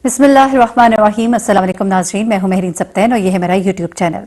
बिस्मिल्लाहिर्रहमानिर्रहीम। अस्सलाम वालेकुम नाज़रीन, मैं हूं महरीन सब्तैन और ये है मेरा यूट्यूब चैनल।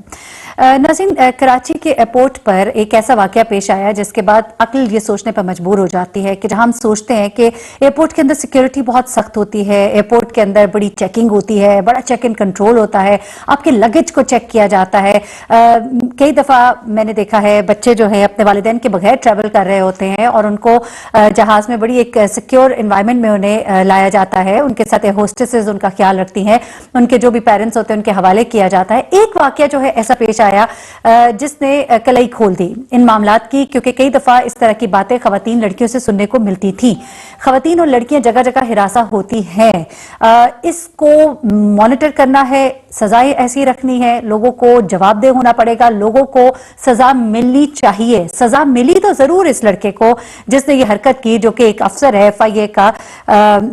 नाज़रीन, कराची के एयरपोर्ट पर एक ऐसा वाकया पेश आया जिसके बाद अक्ल ये सोचने पर मजबूर हो जाती है कि जहां हम सोचते हैं कि एयरपोर्ट के अंदर सिक्योरिटी बहुत सख्त होती है, एयरपोर्ट के अंदर बड़ी चेकिंग होती है, बड़ा चेक इन कंट्रोल होता है, आपके लगेज को चेक किया जाता है। कई दफ़ा मैंने देखा है बच्चे जो है अपने वालिदैन के बगैर ट्रैवल कर रहे होते हैं और उनको जहाज में बड़ी एक सिक्योर इन्वायरमेंट में उन्हें लाया जाता है, उनके साथ होस्टेसेस उनका ख्याल रखती हैं, उनके जो भी पेरेंट्स होते हैं उनके हवाले किया जाता है। एक वाकया जो है ऐसा पेश आया जिसने कलई खोल दी इन मामलात की, क्योंकि कई दफा इस तरह की बातें खवातीन लड़कियों से सुनने को मिलती थी। खवातीन और लड़कियां जगह जगह हिरासा होती हैं, इसको मॉनिटर करना है, सजाएं ऐसी रखनी है, लोगों को जवाबदेह होना पड़ेगा, लोगों को सजा मिलनी चाहिए। सजा मिली तो जरूर इस लड़के को जिसने ये हरकत की, जो कि एक अफसर है, FIA का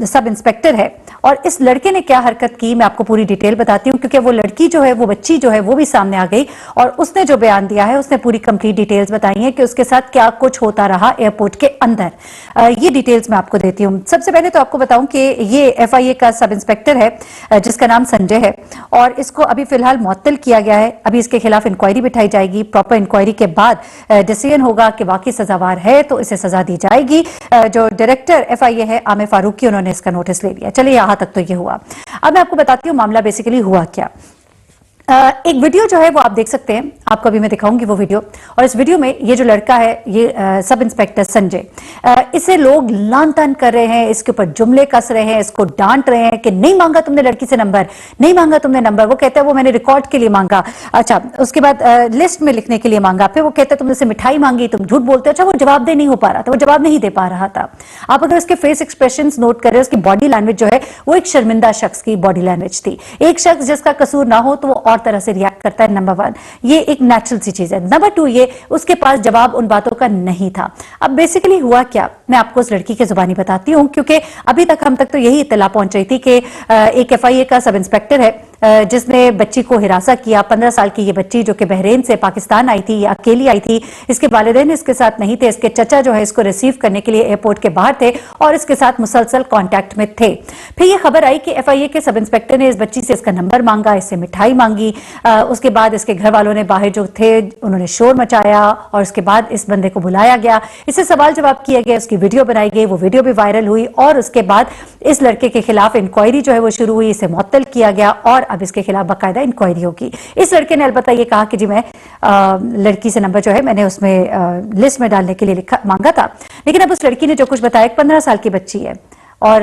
सब इंस्पेक्टर है। और इस लड़के ने क्या हरकत की मैं आपको पूरी डिटेल बताती हूं, क्योंकि वो लड़की जो है, वो बच्ची जो है, वो भी सामने आ गई और उसने जो बयान दिया है उसने पूरी कंप्लीट डिटेल्स बताई हैं कि उसके साथ क्या कुछ होता रहा एयरपोर्ट के अंदर। ये डिटेल्स मैं आपको देती हूं। सबसे पहले तो आपको बताऊं कि ये FIA का सब इंस्पेक्टर है जिसका नाम संजय है और इसको अभी फिलहाल मुअत्तल किया गया है। अभी इसके खिलाफ इंक्वायरी बिठाई जाएगी। प्रॉपर इंक्वायरी के बाद डिसीजन होगा कि वाकई सजावार है तो इसे सजा दी जाएगी। जो डायरेक्टर FIA है आमिर फारूकी, उन्होंने इसका नोटिस ले लिया। चलिए यहां तक तो ये हुआ। अब मैं आपको बताती हूँ मामला बेसिकली हुआ क्या। एक वीडियो जो है वो आप देख सकते हैं, आपको अभी मैं दिखाऊंगी वो वीडियो। और इस वीडियो में ये जो लड़का है, ये सब इंस्पेक्टर संजय, इसे लोग लान तान कर रहे हैं, इसके ऊपर जुमले कस रहे हैं, इसको डांट रहे हैं कि नहीं मांगा तुमने लड़की से नंबर, नहीं मांगा तुमने नंबर। वो कहता है वो मैंने रिकॉर्ड के लिए मांगा। अच्छा, उसके बाद लिस्ट में लिखने के लिए मांगा। फिर वो कहता है तुमने से मिठाई मांगी, तुम झूठ बोलते हो। अच्छा, वो जवाबदेह नहीं हो पा रहा था, वो जवाब नहीं दे पा रहा था। आप अगर उसके फेस एक्सप्रेशन नोट करें, उसकी बॉडी लैंग्वेज जो है वो एक शर्मिंदा शख्स की बॉडी लैंग्वेज थी। एक शख्स जिसका कसूर ना हो तो वो और तरह से रिएक्ट करता है। नंबर 1, ये एक नेचुरल सी चीज है। नंबर 2, ये उसके पास जवाब उन बातों का नहीं था। अब बेसिकली हुआ क्या, मैं आपको उस लड़की की जुबानी बताती हूं, क्योंकि अभी तक हम तक तो यही इत्तला पहुंच रही थी कि एक FIA का सब इंस्पेक्टर है जिसने बच्ची को हिरासा किया। 15 साल की ये बच्ची जो कि बहरीन से पाकिस्तान आई थी, ये अकेली आई थी, इसके वालिदैन इसके साथ नहीं थे, इसके चचा जो है इसको रिसीव करने के लिए एयरपोर्ट के बाहर थे और इसके साथ मुसलसल कांटेक्ट में थे। फिर ये खबर आई कि FIA के सब इंस्पेक्टर ने इस बच्ची से इसका नंबर मांगा, इससे मिठाई मांगी। उसके बाद इसके घर वालों ने बाहर जो थे उन्होंने शोर मचाया और उसके बाद इस बंदे को बुलाया गया, इससे सवाल जवाब किया गया, उसकी वीडियो बनाई गई, वो वीडियो भी वायरल हुई और उसके बाद इस लड़के के खिलाफ इंक्वायरी जो है वो शुरू हुई, इसे मुअत्तल किया गया और अब इसके खिलाफ बाकायदा इंक्वायरी होगी। इस लड़के ने अलबत्ता ये कहा कि जी मैं लड़की से नंबर जो है मैंने उसमें लिस्ट में डालने के लिए मांगा था। लेकिन अब उस लड़की ने जो कुछ बताया, 15 साल की बच्ची है और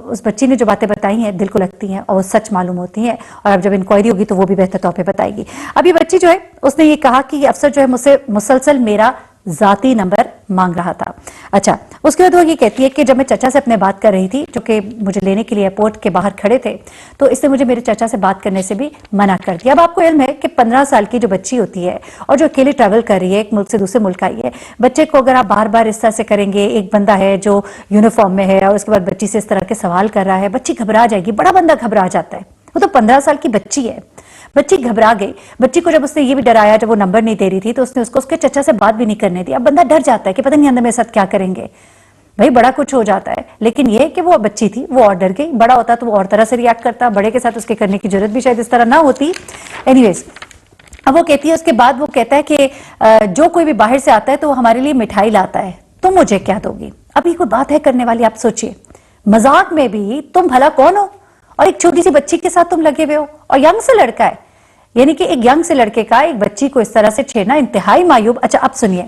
उस बच्ची ने जो बातें बताई हैं दिल को लगती हैं और वो सच मालूम होती हैं और अब जब इंक्वायरी होगी तो वो भी बेहतर तौर पे बताएगी। अब ये बच्ची जो है उसने ये कहा कि ये अफसर जो है मुझसे मुसलसल मेरा जाती नंबर मांग रहा था। अच्छा, उसके बाद वो ये कहती है कि जब मैं चचा से अपने बात कर रही थी, जो कि मुझे लेने के लिए एयरपोर्ट के बाहर खड़े थे, तो इसने मुझे मेरे चचा से बात करने से भी मना कर दिया। अब आपको इल्म है कि 15 साल की जो बच्ची होती है और जो अकेले ट्रैवल कर रही है, एक मुल्क से दूसरे मुल्क आई है, बच्चे को अगर आप बार बार इस तरह से करेंगे, एक बंदा है जो यूनिफॉर्म में है और उसके बाद बच्ची से इस तरह के सवाल कर रहा है, बच्ची घबरा जाएगी, बड़ा बंदा घबरा जाता है। वो तो 15 साल की बच्ची है, बच्ची घबरा गई। बच्ची को जब उसने ये भी डराया, जब वो नंबर नहीं दे रही थी तो उसने उसको उसके चचा से बात भी नहीं करने दी। अब बंदा डर जाता है कि पता नहीं अंदर मेरे साथ क्या करेंगे, भाई बड़ा कुछ हो जाता है। लेकिन ये कि वो बच्ची थी, वो और डर गई। बड़ा होता तो वो और तरह से रिएक्ट करता, बड़े के साथ उसके करने की जरूरत भी शायद इस तरह ना होती। एनीवेज, अब वो कहती है, उसके बाद वो कहता है कि जो कोई भी बाहर से आता है तो वो हमारे लिए मिठाई लाता है, तुम मुझे क्या दोगी। अभी कोई बात है करने वाली, आप सोचिए, मजाक में भी तुम भला कौन हो और एक छोटी सी बच्ची के साथ तुम लगे हुए हो और यंग से लड़का है, यानी कि एक यंग से लड़के का एक बच्ची को इस तरह से छेड़ना इंतहाई मायूब। अच्छा, अब सुनिए,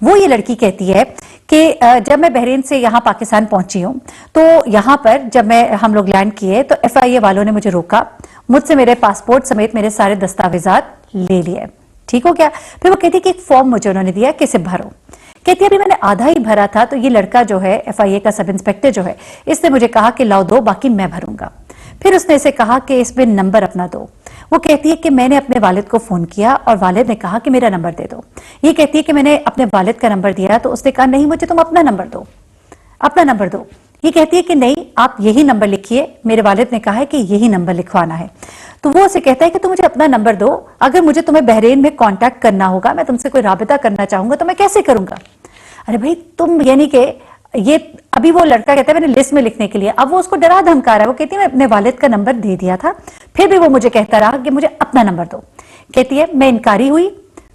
वो ये लड़की कहती है कि जब मैं बहरीन से यहाँ पाकिस्तान पहुंची हूँ तो यहाँ पर जब हम लोग लैंड किए तो FIA वालों ने मुझे रोका, मुझसे मेरे पासपोर्ट समेत मेरे सारे दस्तावेजात ले लिए। ठीक हो गया। फिर वो कहती है कि एक फॉर्म मुझे उन्होंने दिया कि इसे भरो। कहती है अभी मैंने आधा ही भरा था तो ये लड़का जो है FIA का सब इंस्पेक्टर जो है, इसने मुझे कहा कि लाओ दो, बाकी मैं भरूंगा। फिर उसने इसे कहा कि इसमें नंबर अपना दो। वो कहती है कि मैंने अपने वालिद को फोन किया और वालिद ने कहा कि मेरा नंबर दे दो। ये कहती है कि मैंने अपने वालिद का नंबर दिया तो उसने कहा नहीं, मुझे तुम अपना नंबर दो, अपना नंबर दो। ये कहती है कि नहीं, आप यही नंबर लिखिए, मेरे वालिद ने कहा है कि यही नंबर लिखवाना है। तो वो उसे कहता है कि तुम मुझे अपना नंबर दो, अगर मुझे तुम्हें बहरीन में कांटेक्ट करना होगा, मैं तुमसे कोई राबिता करना चाहूंगा तो मैं कैसे करूंगा। अरे भाई तुम, यानी कि ये अभी वो लड़का कहता है मैंने लिस्ट में लिखने के लिए, अब वो उसको डरा धमका रहा है। वो कहती है मैं अपने वालिद का नंबर दे दिया था, फिर भी वो मुझे कहता रहा कि मुझे अपना नंबर दो। कहती है मैं इनकारी हुई,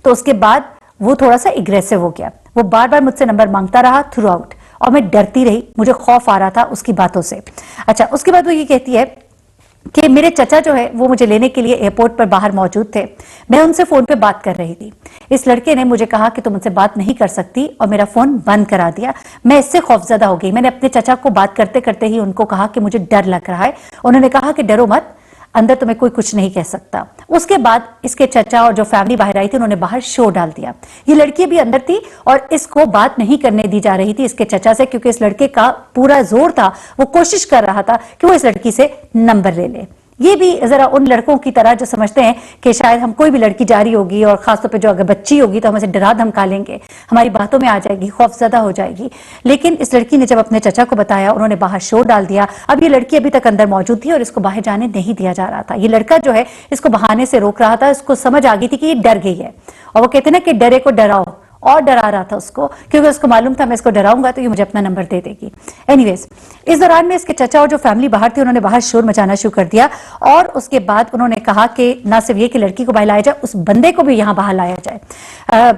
तो उसके बाद वो थोड़ा सा एग्रेसिव हो गया, वो बार बार मुझसे नंबर मांगता रहा थ्रू आउट, और मैं डरती रही, मुझे खौफ आ रहा था उसकी बातों से। अच्छा, उसके बाद वो ये कहती है कि मेरे चचा जो है वो मुझे लेने के लिए एयरपोर्ट पर बाहर मौजूद थे, मैं उनसे फोन पे बात कर रही थी। इस लड़के ने मुझे कहा कि तुम मुझसे बात नहीं कर सकती और मेरा फोन बंद करा दिया। मैं इससे खौफजदा हो गई। मैंने अपने चचा को बात करते करते ही उनको कहा कि मुझे डर लग रहा है। उन्होंने कहा कि डरो मत, अंदर तुम्हें कोई कुछ नहीं कह सकता। उसके बाद इसके चचा और जो फैमिली बाहर आई थी उन्होंने बाहर शो डाल दिया। ये लड़की भी अंदर थी और इसको बात नहीं करने दी जा रही थी इसके चचा से, क्योंकि इस लड़के का पूरा जोर था, वो कोशिश कर रहा था कि वो इस लड़की से नंबर ले ले। ये भी जरा उन लड़कों की तरह जो समझते हैं कि शायद हम कोई भी लड़की जा रही होगी और खासतौर पे जो अगर बच्ची होगी तो हम ऐसे डरा धमका लेंगे, हमारी बातों में आ जाएगी, खौफजदा हो जाएगी। लेकिन इस लड़की ने जब अपने चचा को बताया, उन्होंने बाहर शोर डाल दिया। अब ये लड़की अभी तक अंदर मौजूद थी और इसको बाहर जाने नहीं दिया जा रहा था। ये लड़का जो है इसको बहाने से रोक रहा था, इसको समझ आ गई थी कि ये डर गई है, और वो कहते ना कि डरे को डराओ, और डरा रहा था उसको, क्योंकि उसको मालूम था मैं इसको डराऊंगा तो ये मुझे अपना नंबर दे देगी। एनीवेज, इस दौरान में इसके चचा और जो फैमिली बाहर थी उन्होंने बाहर शोर मचाना शुरू कर दिया, और उसके बाद उन्होंने कहा कि ना सिर्फ ये कि लड़की को बाहर लाया जाए, उस बंदे को भी यहां बाहर लाया जाए।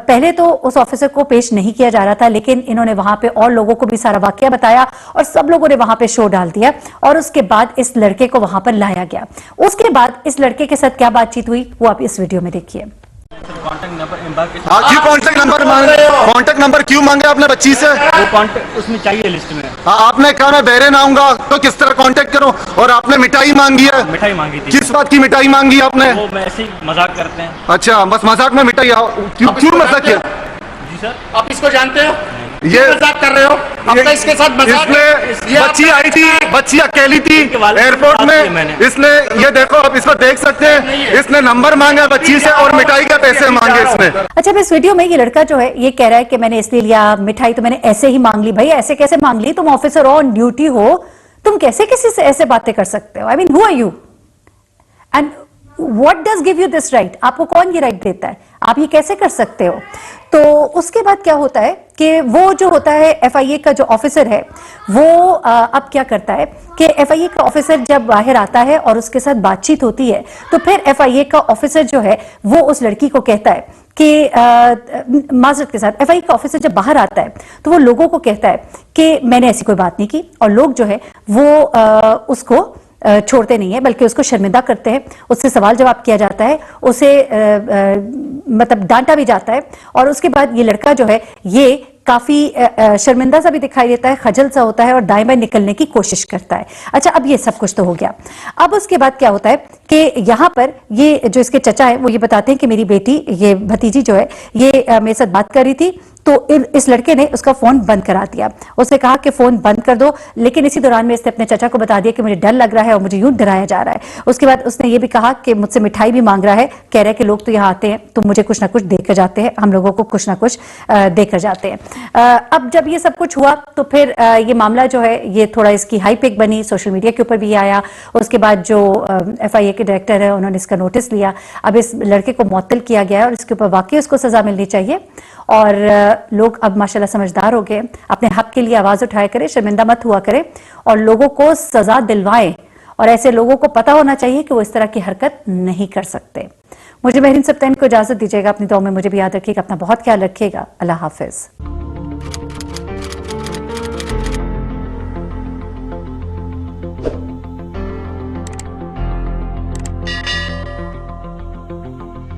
पहले तो उस ऑफिसर को पेश नहीं किया जा रहा था, लेकिन इन्होंने वहां पे और लोगों को भी सारा वाकया बताया और सब लोगों ने वहां पे शोर डाल दिया, और उसके बाद इस लड़के को वहां पर लाया गया। उसके बाद इस लड़के के साथ क्या बातचीत हुई वो आप इस वीडियो में देखिए। क्यों कांटेक्ट नंबर क्यों मांगे आपने बच्ची से? वो कांटेक्ट उसमें चाहिए लिस्ट में। आपने कहा मैं बहरे ना आऊंगा तो किस तरह कांटेक्ट करूं, और आपने मिठाई मांगी है। मिठाई मांगी थी। किस बात की मिठाई मांगी आपने? वो ऐसे ही मजाक करते हैं। अच्छा, बस मजाक में मिठाई? क्यों मजाक किया? जी सर। आप इसको जानते हो? ये मजाक कर रहे हो? आपका इसके साथ मजाक? इसने बच्ची आई थी, बच्ची अकेली थी एयरपोर्ट में, इसने ये देखो, आप इसको देख सकते हैं, इसने नंबर मांगा बच्ची से और मिठाई के पैसे मांगे इसने। अच्छा, इस वीडियो में ये लड़का जो है ये कह रहा है कि मैंने इसलिए लिया, मिठाई तो मैंने ऐसे ही मांग ली। भाई ऐसे कैसे मांग ली? तुम ऑफिसर हो, ऑन ड्यूटी हो, तुम कैसे किसी से ऐसे बातें कर सकते हो? I mean, who are you and what does give you this right? आपको कौन ये राइट देता है? आप ये कैसे कर सकते हो? तो उसके बाद क्या होता है कि वो जो होता है एफआईए का जो ऑफिसर है वो अब क्या करता है कि एफआईए का ऑफिसर जब बाहर आता है और उसके साथ बातचीत होती है, तो फिर एफआईए का ऑफिसर जो है वो उस लड़की को कहता है कि माजरत के साथ एफआईए का ऑफिसर जब बाहर आता है तो वो लोगों को कहता है कि मैंने ऐसी कोई बात नहीं की, और लोग जो है वो उसको छोड़ते नहीं है, बल्कि उसको शर्मिंदा करते हैं। उससे सवाल जवाब किया जाता है, उसे मतलब डांटा भी जाता है, और उसके बाद ये लड़का जो है ये काफी शर्मिंदा सा भी दिखाई देता है, खजल सा होता है और दाएं बाएं निकलने की कोशिश करता है। अच्छा, अब ये सब कुछ तो हो गया। अब उसके बाद क्या होता है कि यहाँ पर ये जो इसके चचा है वो ये बताते हैं कि मेरी बेटी, ये भतीजी जो है ये मेरे साथ बात कर रही थी, तो इस लड़के ने उसका फोन बंद करा दिया। उसने कहा कि फोन बंद कर दो, लेकिन इसी दौरान में इसने अपने चचा को बता दिया कि मुझे डर लग रहा है और मुझे यूं डराया जा रहा है। उसके बाद उसने ये भी कहा कि मुझसे मिठाई भी मांग रहा है, कह रहा है कि लोग तो यहाँ आते हैं तो मुझे कुछ ना कुछ देकर जाते हैं, हम लोगों को कुछ ना कुछ देकर जाते हैं। अब जब ये सब कुछ हुआ तो फिर ये मामला जो है ये थोड़ा इसकी हाई पिक बनी, सोशल मीडिया के ऊपर भी आया। उसके बाद जो एफआईए के डायरेक्टर है उन्होंने इसका नोटिस लिया। अब इस लड़के को मुअत्तल किया गया है और इसके ऊपर वाकई उसको सजा मिलनी चाहिए, और लोग अब माशाल्लाह समझदार हो गए, अपने हक के लिए आवाज उठाया करें, शर्मिंदा मत हुआ करें और लोगों को सजा दिलवाएं, और ऐसे लोगों को पता होना चाहिए कि वो इस तरह की हरकत नहीं कर सकते। मुझे महरीन सप्तान को इजाजत दीजिएगा, अपनी दुआ में मुझे भी याद रखिएगा, अपना बहुत ख्याल रखिएगा। अल्लाह हाफिज।